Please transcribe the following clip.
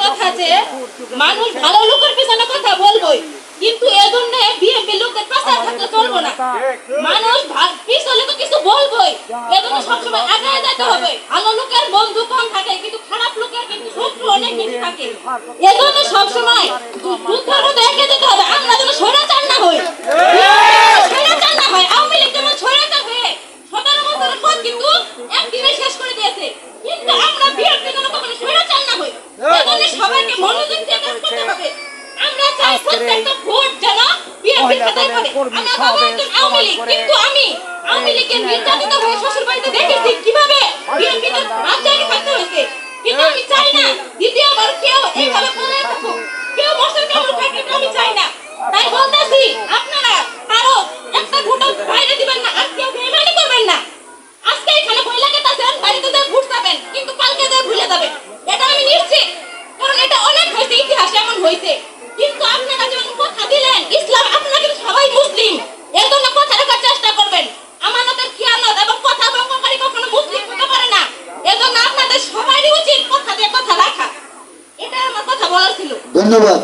কথা যে মানুষ ভালো লোকের পিছনে কথা বলবোই, কিন্তু এজন্য বিএনপি লোকের পাশে থাকতে চলবো না। মানুষ পিছনে তো কিছু বলবোই, এজন্য সবসময় আগায় যেতে হবে। ভালো লোকের বন্ধু কম থাকে, কিন্তু খারাপ লোকের কিন্তু শত্রু অনেক বেশি থাকে। এজন্য সবসময় যুদ্ধের মধ্যে এগিয়ে যেতে হবে। আমরা যেন স্বৈরাচার না হই, স্বৈরাচার না হয়। আওয়ামী লীগ যেমন স্বৈরাচার হয়ে 17 বছরের পর কিন্তু একদিনে শেষ করে দিয়েছে, কিন্তু আমরা বিএনপি যেন কখনো স্বৈরাচার না হই। এজন্য সবাইকে মনোযোগ দিয়ে কাজ করতে হবে। আমরা চাই প্রত্যেকটা ভোট যেন বিএনপি খাতায় পড়ে। আমরা বাবা একজন আওয়ামী লীগ, কিন্তু আমি আওয়ামী লীগের নির্যাতিত হয়ে শ্বশুর বাড়িতে দেখেছি কিভাবে বিএনপিতে রাজ্যে থাকতে হয়েছে। কিন্তু আমি চাই না দ্বিতীয়বার কেউ এইভাবে পড়ে থাকুক, কেউ মশার কামড় খায়, কিন্তু আমি চাই না। তাই বলতেছি, আপনারা কারো একটা ভোটও বাইরে দিবেন না, আর কেউ বেইমানি করবেন না। আজকে এখানে বইলা গেছেন বাড়িতে যা ভোট যাবেন, কিন্তু কালকে যা ভুলে যাবেন, এটা আমি নিশ্চিত। কারণ এটা অনেক হয়েছে, ইতিহাসে এমন হয়েছে। কিন্তু আপনারা যেমন কথা দিলেন, ইসলাম আপনারা কিন্তু সবাই মুসলিম, এর জন্য কথা রাখার চেষ্টা করবেন। আমানতের খেয়ানত এবং কথা ভঙ্গকারী কখনো মুসলিম হতে পারে না। এজন্য আপনাদের সবারই উচিত কথা দিয়ে কথা রাখা। এটা আমার কথা বলার ছিল। ধন্যবাদ।